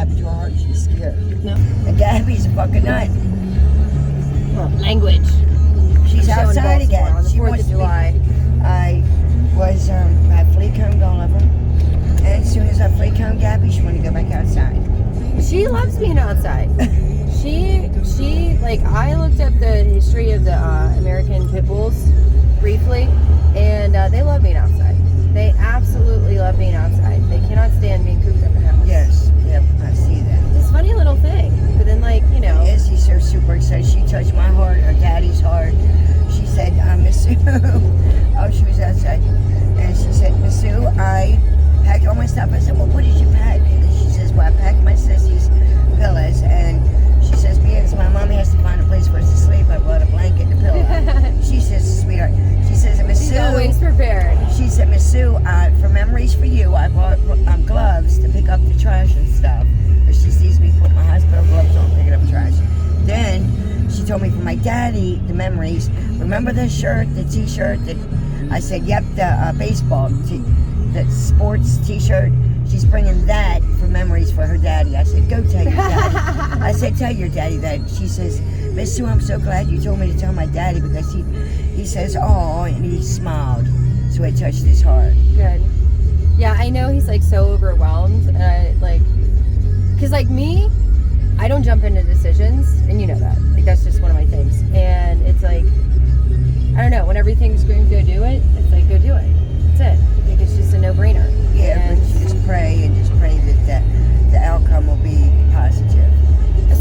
grab it to her heart. She's scared. No. And Gabby's a fucking nut. Well, language. She's outside again. On the 4th of July. I was at Fleet Home Gulliver. And as soon as I fleet home Gabby, she wanted to go back outside. She loves being outside. She like, I looked up the history of the American pit bulls briefly, and they love being outside. They absolutely love being outside. They cannot stand being cooped up in the house. Yes, yep, I see that. This funny little thing, but then, like, you know. Izzy's so super excited. She touched my heart, her daddy's heart. She said, Miss Sue. Oh, she was outside. And she said, Miss Sue, I packed all my stuff. I said, well, what did you pack? And she says, well, I packed my sissy's pillows. And she says, because my mommy has to find a place for us to sleep, I brought a blanket and a pillow. She says, sweetheart. She says, Miss Sue. She's always prepared. She said, Miss Sue, for memories for you, I bought gloves to pick up the trash and stuff. But she sees me put my hospital gloves on, picking up trash. Then she told me for my daddy, the memories. Remember the shirt, the t-shirt that I said, yep, the baseball, the sports t-shirt. She's bringing that for memories for her daddy. I said, go tell your daddy. I said, tell your daddy that. She says, Miss Sue, I'm so glad you told me to tell my daddy, because he says, oh, and he smiled. So it touched his heart. Good. Yeah, I know he's like so overwhelmed, and I like, cause like me, I don't jump into decisions, and you know that. Like, that's just one of my things. And it's like, I don't know, when everything's going to go do it, it's like, go do it. That's it. I think it's just a no-brainer. Yeah, and but you just pray that the outcome will be positive.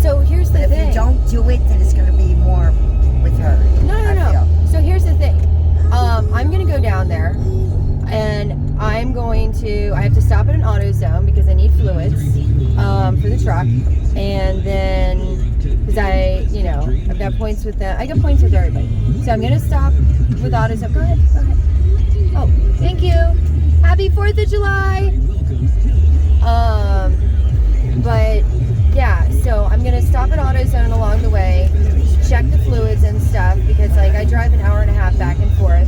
So here's the thing. If you don't do it, then it's going to be more with her. No. So here's the thing. I'm going to go down there, and I have to stop at an AutoZone because I need fluids for the truck. And then, because I've got points with them. I got points with everybody. So I'm going to stop with AutoZone. Go ahead. Oh, thank you. Happy 4th of July. But yeah, so I'm going to stop at AutoZone along the way, check the fluids and stuff, because like I drive an hour and a half back and forth.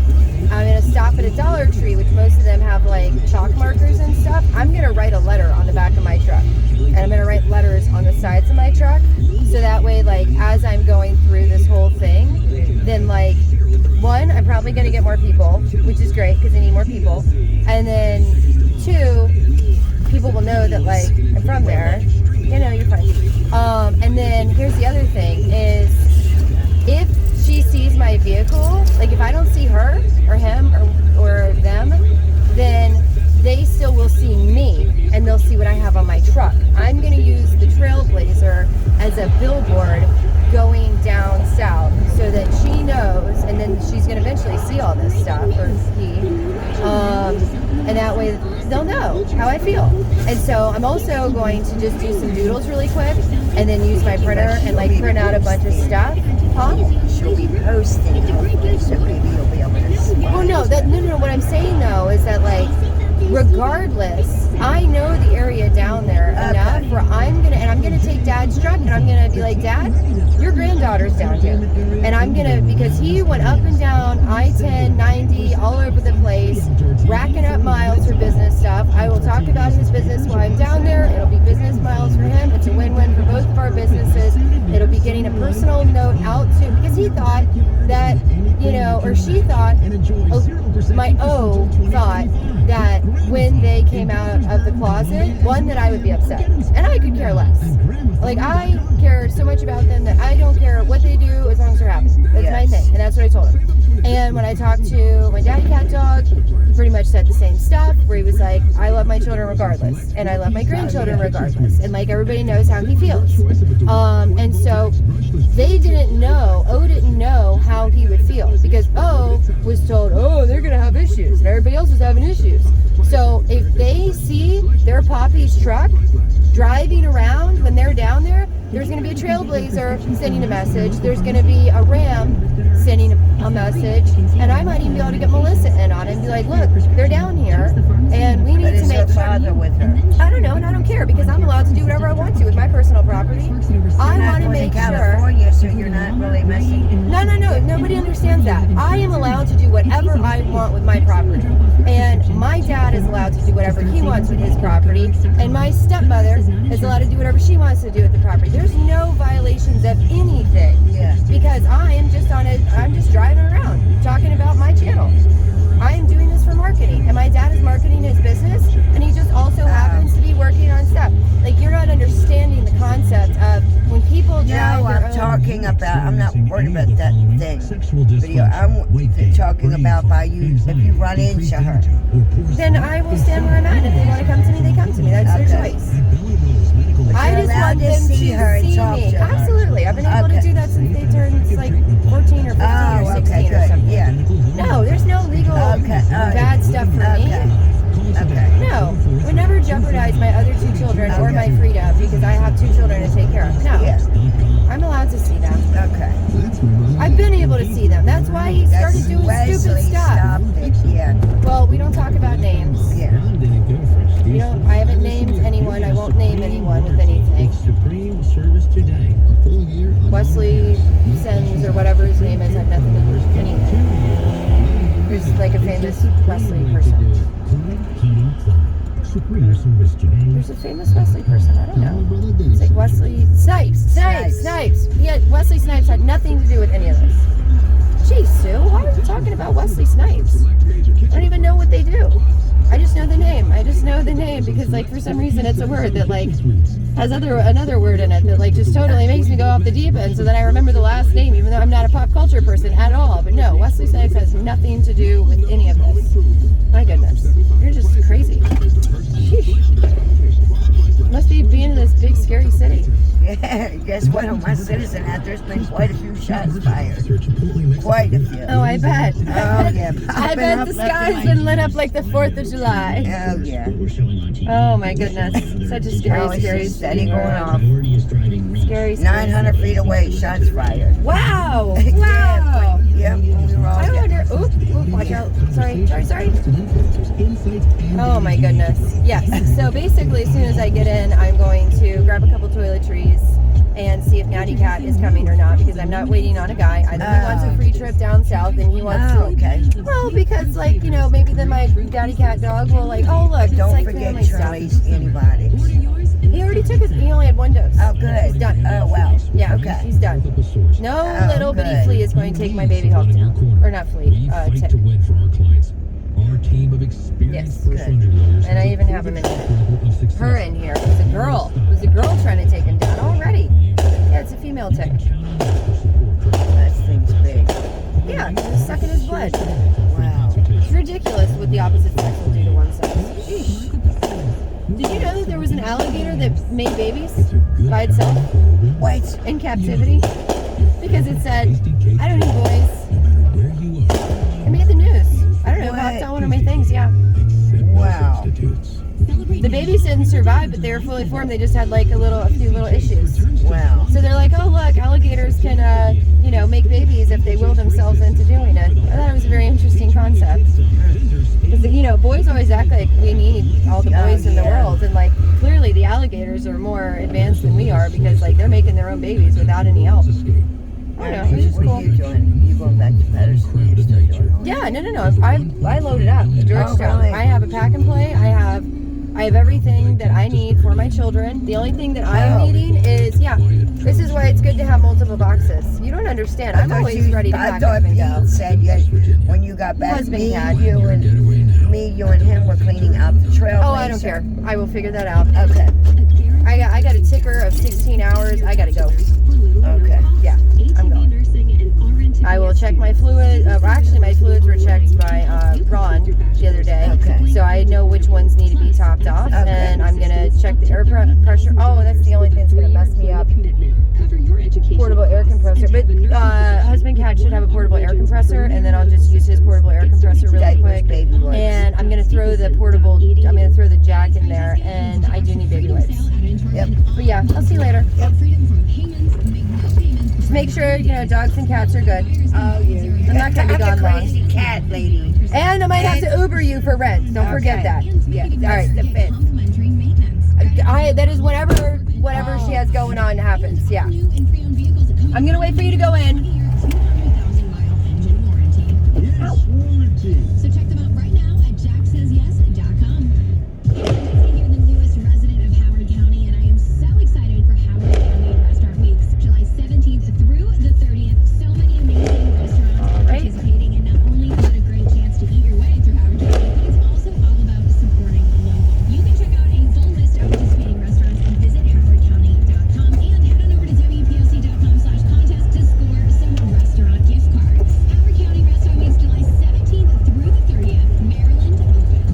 I'm going to stop at a Dollar Tree, which most of them have like chalk markers and stuff. I'm going to write a letter on the back of my truck, and I'm going to write letters on the sides of my truck, so that way, like, as I'm going through this whole thing, then like, one, I'm probably going to get more people, which is great because I need more people, and then two, people will know that like I'm from there. You're fine. And then here's the other thing is, if she sees my vehicle, like if I don't see her or him or them, then they still will see me, and they'll see what I have on my truck. I'm going to use the Trailblazer as a billboard going down south, so that she knows, and then she's going to eventually see all this stuff, or he, and that way they'll know how I feel. And so I'm also going to just do some doodles really quick, and then use my printer and like print out a bunch of stuff. Huh? She'll be posting, so maybe you'll be able to see. Oh no, no. What I'm saying though is that like, regardless, I know the area down there enough where I'm gonna take Dad's truck, and I'm gonna be like, Dad, your granddaughter's down here, and because he went up and down I-10, 90, all over the place, racking up miles for business stuff. I will talk about his business while I'm down there. It'll be business miles for him. It's a win-win for both of our businesses. It'll be getting a personal note out to, because he thought that, or she thought, my O thought that when they came out of the closet, one, that I would be upset, and I could care less. Like, I care so much about them that I don't care what they do as long as they're happy. That's my thing, and that's what I told him. And when I talked to my daddy cat dog, he pretty much said the same stuff, where he was like, I love my children regardless, and I love my grandchildren regardless, and like, everybody knows how he feels. And so they didn't know, O didn't know how he would feel, because O was told, oh, they're gonna have issues, and everybody else was having issues. So if they see their Poppy's truck driving around when they're down there, there's going to be a Trailblazer sending a message, there's going to be a Ram sending a message, and I might even be able to get Melissa in on it and be like, look, they're down here, and we need to make sure. With her? I don't know, and I don't care, because I'm allowed to do whatever I want to with my personal property. I want to make sure. California, so you're not really messing. No. nobody understands that. I am allowed to do whatever I want with my property. And my dad is allowed to do whatever he wants with his property. And my stepmother is allowed to do whatever she wants to do with the property. There's no violations of anything. Yeah. Because I'm just driving around talking about my channel. I am doing this for marketing. And my dad is marketing his business. And he just also happens to be working on stuff. Like, you're not understanding the concept of when people drive No, I'm talking about, I'm not worried about that thing video. I'm talking about by you, if you run into her. Then I will stand where I'm at. If they want to come to me, they come to me. That's their choice. I just want them to see her and talk me. to her. Absolutely. I've been able to do that since they turned like 14 or 15 or 16 or something. Yeah. No, there's no legal bad stuff for me. Okay. No, would never jeopardize my other two children or my freedom because I have two children to take care of. No, I'm allowed to see them. Okay. I've been able to see them. That's why he started doing stupid stuff. Yeah. Well, we don't talk about names. Yeah. I haven't named anyone. I won't name anyone with anything. Wesley Sims or whatever his name is had nothing to do with anything. He's like a famous Wesley person. There's a famous Wesley person. I don't know. It's like Wesley Snipes. Yeah, Wesley Snipes had nothing to do with any of this. Geez, Sue, why are you talking about Wesley Snipes? I don't even know what they do. I just know the name. I just know the name because, like, for some reason it's a word that, like, has another word in it that, like, just totally makes me go off the deep end. So then I remember the last name, even though I'm not a pop culture person at all. But no, Wesley Snipes has nothing to do with any of this. My goodness, you're just crazy. Sheesh. Must be being in this big, scary city. Yeah, guess what? On my citizen hat, there's been quite a few shots fired. Quite a few. Oh, I bet. Oh, yeah. I bet the sky's been lit up like the 4th of July. Oh, yeah. Oh, my goodness. Such a scary, scary city going off. Scary, scary. 900 feet away, shots fired. Wow. Wow. Yep, we were all I there. wonder. Oop, watch out. Sorry. Oh, my goodness. Yes. So basically, as soon as I get in, I'm going to grab a couple toiletries and see if Natty Cat is coming or not because I'm not waiting on a guy. Either he wants a free trip down south and he wants to. Okay. Well, because, like, maybe then my Daddy Cat dog will, like, oh, look, it's Don't like forget family stuff. Charlie's antibiotics. He already took his, he only had one dose. Oh, good. He's done. Oh, wow. Yeah, Okay. he's done. No little bitty good. flea is going to take my baby Hulk down. Or not flea, tick. Yes, good. And I even have him in here. Her in here. It was a girl. It was a girl trying to take him down already. Yeah, it's a female tick. That thing's big. Yeah, he was sucking his blood. Wow. It's ridiculous what the opposite sex will do to one sex. Sheesh. Did you know that there was an alligator that made babies by itself What? in captivity? Because it said, I don't need boys. It made the news. I don't know, it popped on one of my things, yeah. Wow. The babies didn't survive, but they were fully formed. They just had like a few little issues. Wow. So they're like, oh look, alligators can, make babies if they will themselves into doing it. I thought it was a very interesting concept. Because, boys always act like we need all the boys in the world. And, like, clearly the alligators are more advanced than we are because, like, they're making their own babies without any help. I don't know, it was just What cool. are you doing? You going back to Patterson? You still doing all that? Yeah, no. I loaded up at Georgetown. really? I have a pack and play. I have everything that I need for my children. The only thing that I am needing is, this is why it's good to have multiple boxes. You don't understand. I'm always ready to pack up and Pete go. said when you got back, Husband you had. and him were cleaning out the trail. Oh, I don't care. I will figure that out. Okay. I got a ticker of 16 hours. I gotta go. Okay. Yeah, I'm going. I will check my fluid. Actually, my fluids were checked by Ron the other day. Okay. So I know which ones need to be topped off. Okay. And I'm going to check the air pressure. Oh, that's the only thing that's going to mess me up. Portable air compressor. But husband cat should have a portable air compressor. And then I'll just use his portable air compressor really quick. And I'm going to throw the jack in there. And I do need baby wipes. Yep. But yeah, I'll see you later. Yep. Just make sure, dogs and cats are good. Oh, yeah. I'm not going to be gone long. Crazy cat lady. And I might have to Uber you for rent. Don't forget that. Yeah, that's All right. the fifth. That is whatever she has going on happens. Yeah. I'm going to wait for you to go in. So check them out right now at jacksays.yes.com. It's here, the newest resident of Howard County, and I am so excited for Howard County Restaurant Weeks, July 17th through the 30th. So many amazing restaurants participating, and not only is it a great chance to eat your way through Howard County, but it's also all about supporting local. You can check out a full list of participating restaurants and visit howardcounty.com, and head on over to WPLC.com/contest to score some restaurant gift cards. Howard County Restaurant Weeks, July 17th through the 30th. Maryland open.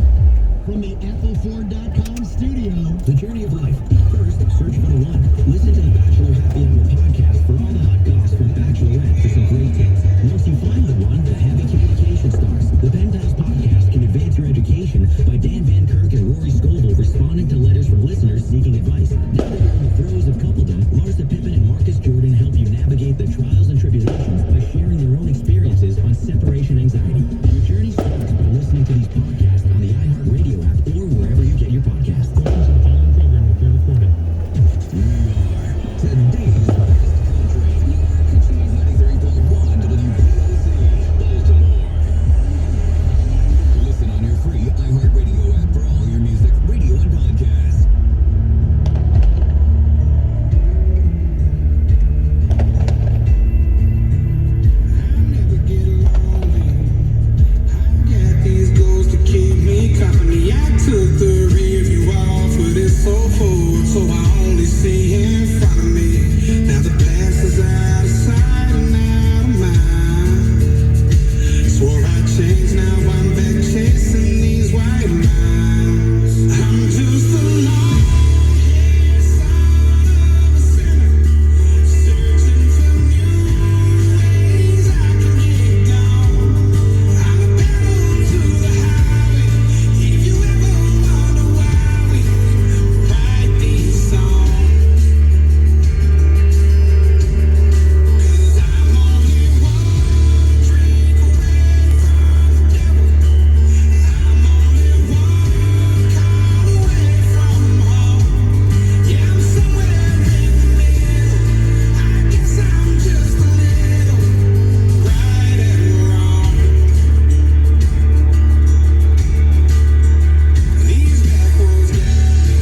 From the Apple4.com studio, the journey of life. First, search for the one. Listen to the Bachelor Happy Hour podcast for all the hot goss from Bachelorette for some great tips. Once you find the one, the heavy communication starts. The Penthouse podcast can advance your education by Dan Van Kirk and Rory Scovel responding to letters from listeners seeking advice. Now that you're in the throes of coupledom, Larsa Pippen and Marcus Jordan help you navigate the trials and tribulations by sharing their own experiences on separation anxiety. Your journey starts by listening to these podcasts on the iHeartRadio app or wherever you get your podcasts. Welcome to the following program will be recorded. We are today's best country. You are Katrina 93.1 WPLC, Baltimore. Listen on your free iHeartRadio app for all your music, radio, and podcasts. I never get lonely. I got these goals to keep me company. I took the rear view off, but it's so forward, so I only see in front of me. Now the past is out of sight and out of mind. Swore I'd change, now I'm back chasing these white lines. I'm just a long-haired son of a sinner, searching for new ways I can get gone. I'm a pedal to the highway. If you ever wonder why we write these songs, 'cause I'm only one drink away from the devil. I'm only one call away from home. Yeah, I'm somewhere in the middle. I guess I'm just a little right and wrong. These backwards got me.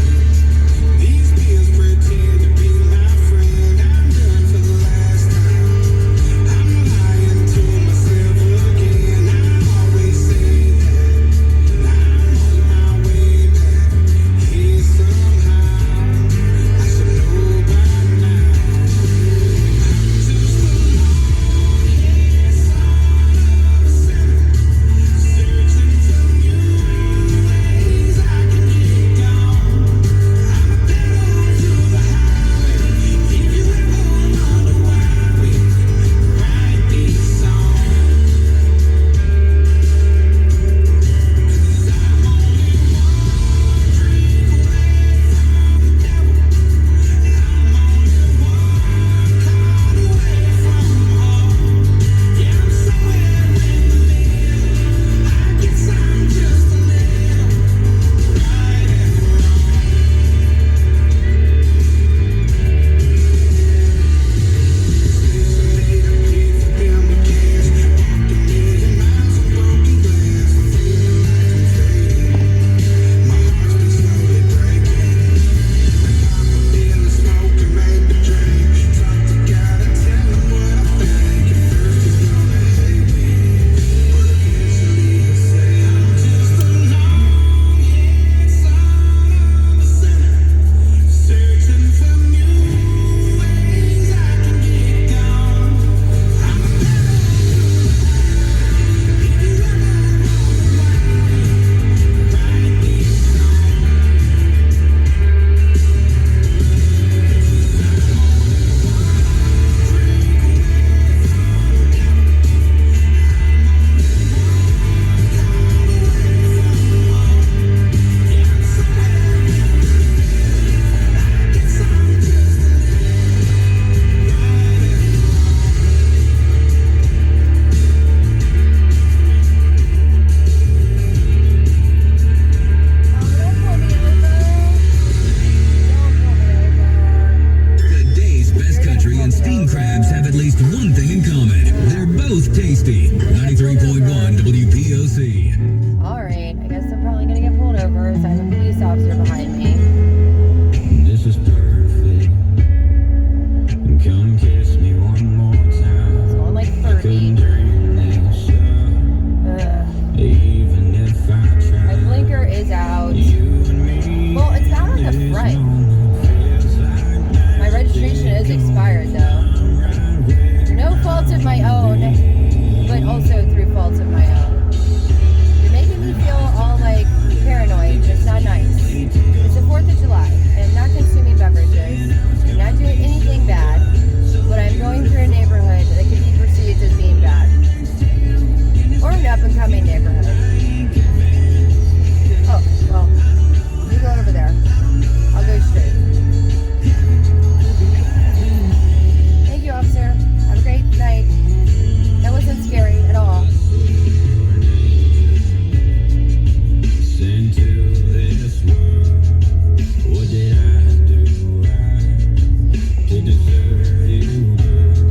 These pills pretend to be my friend. I'm done for the last time. I'm lying to myself again. I always say that I'm on my way back here somehow. I should know by now. I'm just a long-haired son of a sinner, searching for new ways I can get gone. I'm a pedal to the highway. If you ever wonder why we write these songs, 'cause I'm only one drink away from the devil. I'm only one call away from home. Yeah, I'm somewhere in the middle. I guess I'm just a little right and wrong. Searching for new ways I can get gone. I'm a pedal if you ever wonder why we write these songs. Today's best country and steam crabs have at least one thing in common. They're both tasty. 93.1 WPOC. just expired though. No fault of my own, but also through faults of my own. You're making me feel all like paranoid. It's not nice. It's the 4th of July. I am not consuming beverages. I'm not doing anything bad, but I'm going through a neighborhood that could be perceived as being bad. Or an up-and-coming neighborhood. Oh, well, you go over there. I'll go straight. Thank you, officer. Have a great night. That wasn't scary at all. Sent to this world. What did I do to deserve you?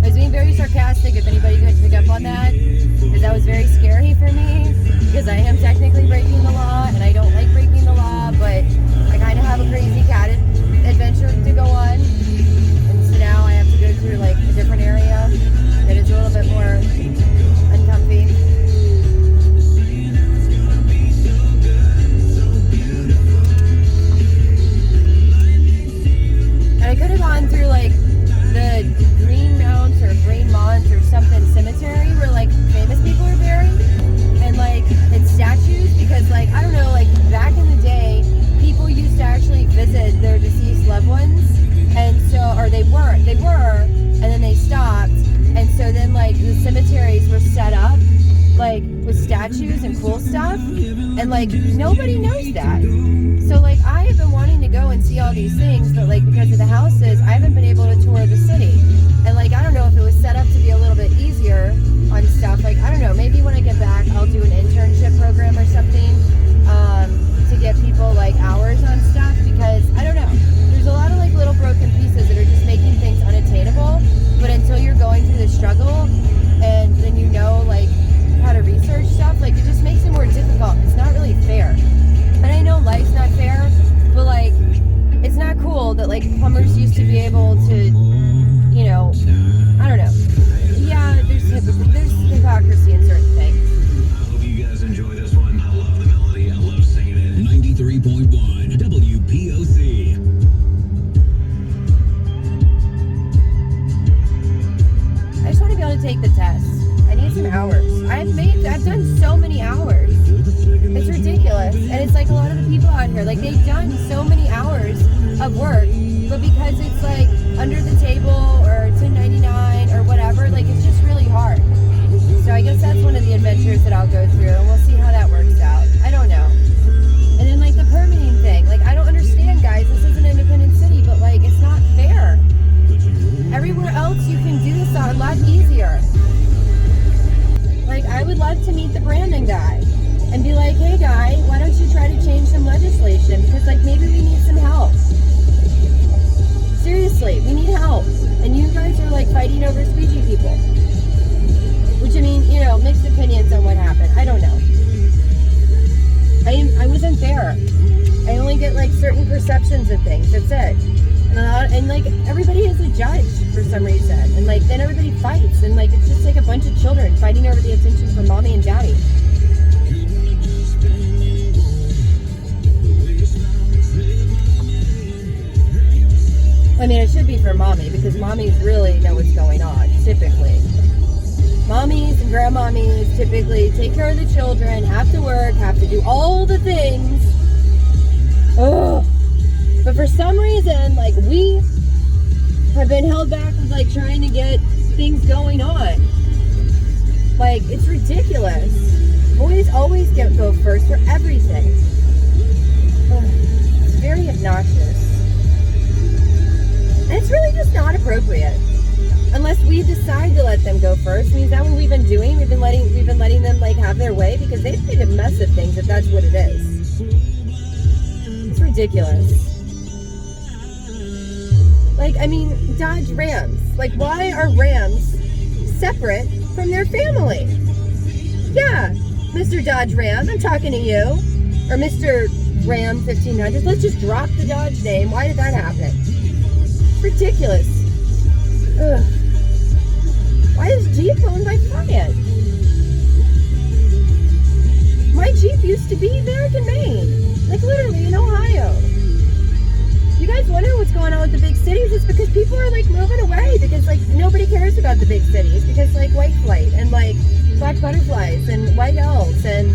I was being very sarcastic, if anybody could pick up on that, because that was very scary for me, because I am technically breaking the law, and I don't like breaking the law, but I kind of have a crazy cat adventure to go on, and so now I have to go through like a different area that is a little bit more uncomfy. And I could have gone through like the Greenmount or Greenmont or something cemetery where like famous people are buried, and like it's statues, because like I don't know, like back in the day people used to actually visit their deceased loved ones, and so, or they were, and then they stopped, and so then like the cemeteries were set up like with statues and cool stuff, and like nobody knows that. So like I have been wanting to go and see all these things, but like because of the houses, I haven't been able to tour the city. And like I don't know if it was set up to be a little bit easier on stuff. Like I don't know, maybe when I get back I'll do an internship program or something to get people like hours on stuff, because I don't know. There's a lot of like little broken pieces that are just making things unattainable. But until you're going through the struggle and then you know like how to research stuff, like it just makes it more difficult. It's not really fair. And I know life's not fair, but like it's not cool that like plumbers used to be able to, you know, I don't know. Yeah, there's hypocrisy in certain things. I hope you guys enjoy this one. I love the melody. I love singing it. 93.1 WPOC. I just want to be able to take the test. I need some hours. I've done so many hours. It's ridiculous. And it's like a lot of the people out here, like they've done so many hours of work, but because it's like under the table or 1099 or whatever, like it's just really hard. So I guess that's one of the adventures that I'll go through, and we'll see how that works out. I don't know. And then like the permitting thing, like I don't understand, guys. This is an independent city, but like it's not fair. Everywhere else you can do this a lot easier. Like I would love to meet the Brandon guy and be like, hey guy, why don't you try to change some legislation, because like maybe we need some help. Seriously, we need help. And you guys are like fighting over squeegee people. Which I mean, you know, mixed opinions on what happened. I don't know. I wasn't there. I only get like certain perceptions of things. That's it. And like everybody is a judge for some reason. And like then everybody fights, and like it's just like a bunch of children fighting over the attention from mommy and daddy. I mean, it should be for mommy, because mommies really know what's going on, typically. Mommies and grandmommies typically take care of the children, have to work, have to do all the things. Ugh. But for some reason, like, we have been held back with, like, trying to get things going on. Like, it's ridiculous. Boys always go first for everything. Ugh. It's very obnoxious. And it's really just not appropriate. Unless we decide to let them go first. I mean, is that what we've been doing? We've been letting them like have their way, because they've made a mess of things if that's what it is. It's ridiculous. Like, I mean, Dodge Rams. Like, why are Rams separate from their family? Yeah, Mr. Dodge Ram, I'm talking to you. Or Mr. Ram 1500. Let's just drop the Dodge name. Why did that happen? It's ridiculous. Ugh. Why is Jeep owned by Bryant? My Jeep used to be American made. Like literally in Ohio. You guys wonder what's going on with the big cities, it's because people are like moving away because like nobody cares about the big cities because like white flight and like black butterflies and white elves and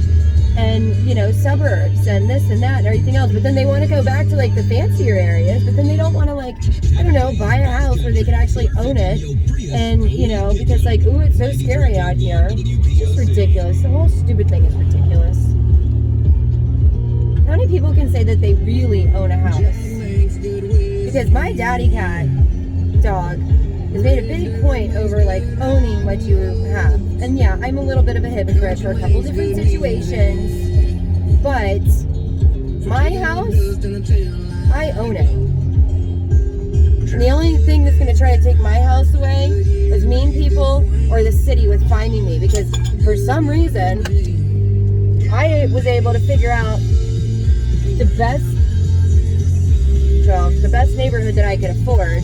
you know, suburbs and this and that and everything else. But then they want to go back to like the fancier areas, but then they don't want to like, I don't know, buy a house where they can actually own it. And, you know, because like, ooh, it's so scary out here. It's just ridiculous. The whole stupid thing is ridiculous. How many people can say that they really own a house? Because my daddy cat dog has made a big point over like owning what you have. And yeah, I'm a little bit of a hypocrite for a couple different situations, but my house, I own it. And the only thing that's going to try to take my house away is mean people or the city with finding me, because for some reason I was able to figure out the best neighborhood that I could afford,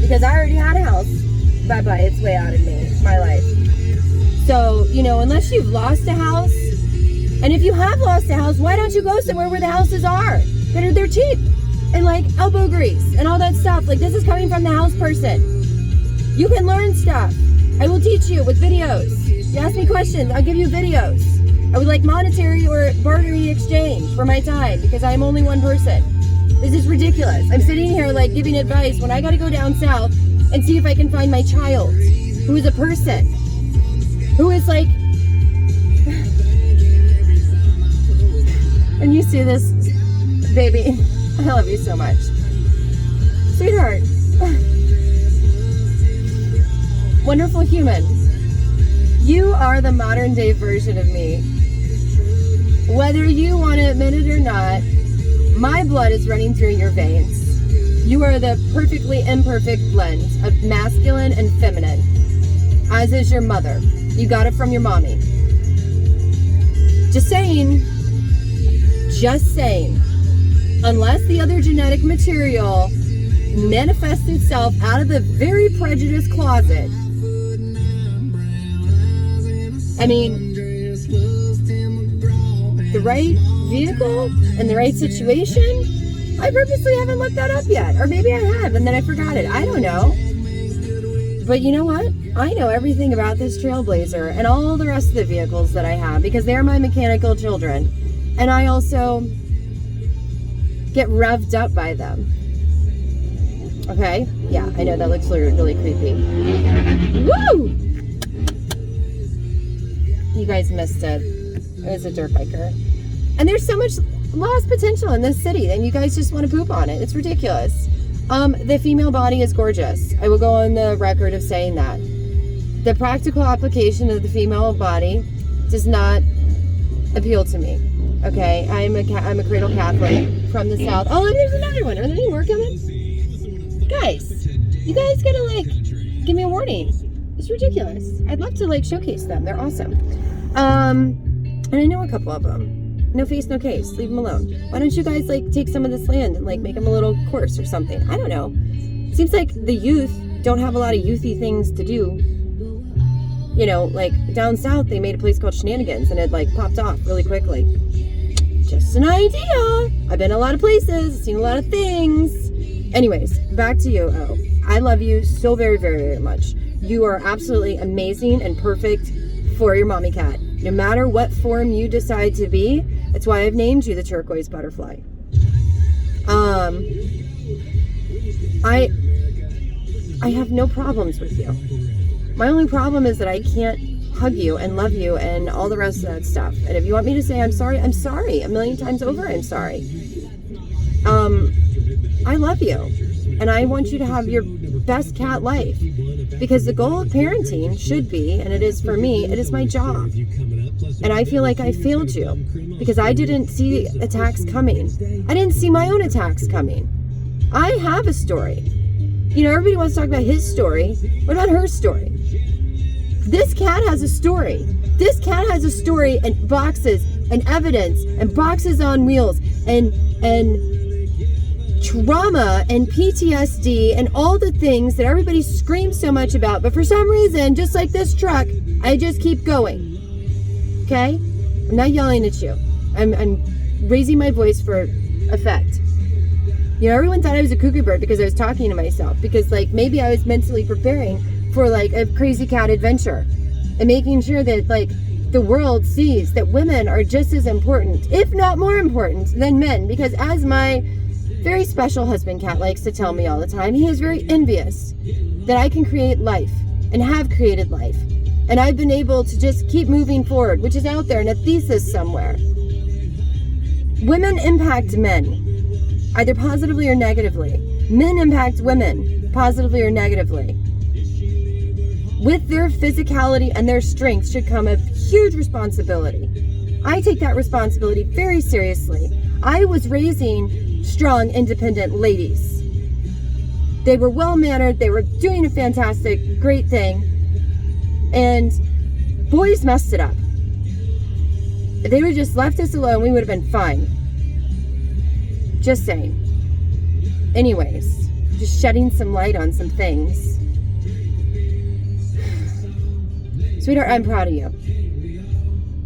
because I already had a house. Bye-bye, it's way out of my life. So, you know, unless you've lost a house, and if you have lost a house, why don't you go somewhere where the houses are? They're cheap, and like elbow grease and all that stuff. Like, this is coming from the house person. You can learn stuff. I will teach you with videos. You ask me questions, I'll give you videos. I would like monetary or bartering exchange for my time, because I'm only one person. This is ridiculous. I'm sitting here like giving advice when I gotta go down south and see if I can find my child, who is a person, who is like, and you see this, baby, I love you so much. Sweetheart. Wonderful human. You are the modern day version of me. Whether you want to admit it or not, my blood is running through your veins. You are the perfectly imperfect blend of masculine and feminine, as is your mother. You got it from your mommy. Just saying. Just saying. Unless the other genetic material manifests itself out of the very prejudiced closet. I mean, the right vehicle and the right situation, I purposely haven't looked that up yet. Or maybe I have and then I forgot it. I don't know. But you know what? I know everything about this Trailblazer and all the rest of the vehicles that I have, because they're my mechanical children. And I also get revved up by them. Okay? Yeah, I know that looks really creepy. Woo! You guys missed it. It was a dirt biker. And there's so much lost potential in this city, and you guys just want to poop on it. It's ridiculous. The female body is gorgeous. I will go on the record of saying that. The practical application of the female body does not appeal to me. Okay, I'm a cradle Catholic from the South. Oh, and there's another one. Are there any more coming? Guys, you guys gotta like give me a warning. It's ridiculous. I'd love to like showcase them. They're awesome. And I know a couple of them. No face, no case. Leave them alone. Why don't you guys like take some of this land and like make them a little course or something? I don't know. Seems like the youth don't have a lot of youthy things to do. You know, like down south they made a place called Shenanigans and it like popped off really quickly. Just an idea. I've been a lot of places, seen a lot of things. Anyways, back to you. Oh, I love you so very, very, very much. You are absolutely amazing and perfect for your mommy cat. No matter what form you decide to be, that's why I've named you the turquoise butterfly. I have no problems with you. My only problem is that I can't hug you and love you and all the rest of that stuff. And if you want me to say I'm sorry, I'm sorry. A million times over, I'm sorry. I love you. And I want you to have your best cat life. Because the goal of parenting should be, and it is for me, it is my job. And I feel like I failed you because I didn't see attacks coming. I didn't see my own attacks coming. I have a story. You know, everybody wants to talk about his story. What about her story? This cat has a story. This cat has a story and boxes and evidence and boxes on wheels and trauma and PTSD and all the things that everybody screams so much about. But for some reason, just like this truck, I just keep going. Okay? I'm not yelling at you. I'm raising my voice for effect. You know, everyone thought I was a cuckoo bird because I was talking to myself, because like maybe I was mentally preparing for like a crazy cat adventure and making sure that like the world sees that women are just as important, if not more important, than men. Because as my very special husband Cat likes to tell me all the time, he is very envious that I can create life and have created life. And I've been able to just keep moving forward, which is out there in a thesis somewhere. Women impact men, either positively or negatively. Men impact women, positively or negatively. With their physicality and their strength should come a huge responsibility. I take that responsibility very seriously. I was raising strong, independent ladies. They were well-mannered, they were doing a fantastic, great thing, and boys messed it up. If they would have just left us alone, we would have been fine. Just saying. Anyways, just shedding some light on some things. Sweetheart, I'm proud of you.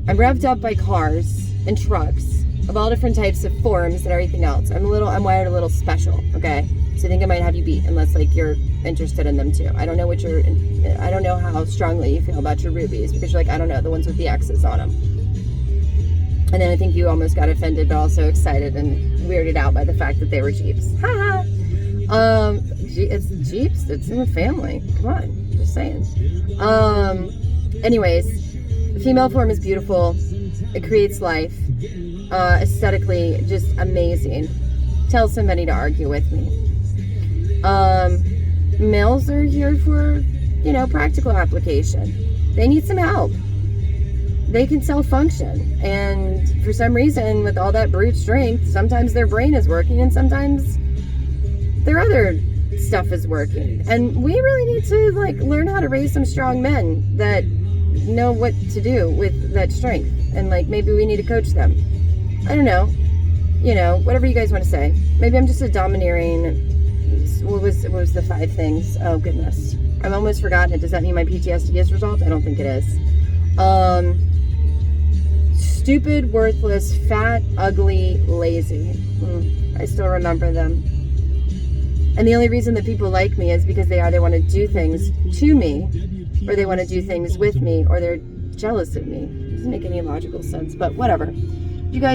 I'm revved up by cars and trucks of all different types of forms and everything else. I'm wired a little special, okay? So I think I might have you beat, unless like you're interested in them too. I don't know how strongly you feel about your rubies, because you're like, I don't know, the ones with the X's on them. And then I think you almost got offended, but also excited and weirded out by the fact that they were Jeeps. Ha ha! It's Jeeps, it's in the family. Come on, just saying. Anyways, the female form is beautiful. It creates life. Aesthetically, just amazing. Tell somebody to argue with me. Males are here for, you know, practical application. They need some help. They can self-function, and for some reason, with all that brute strength, sometimes their brain is working and sometimes their other stuff is working. And we really need to like learn how to raise some strong men that know what to do with that strength, and like maybe we need to coach them. I don't know, you know, whatever you guys want to say. Maybe I'm just a domineering. What was the 5 things? Oh goodness, I've almost forgotten it. Does that mean my PTSD is resolved? I don't think it is. Stupid, worthless, fat, ugly, lazy. I still remember them. And the only reason that people like me is because they either want to do things to me, or they want to do things with me, or they're jealous of me. It doesn't make any logical sense, but whatever. You guys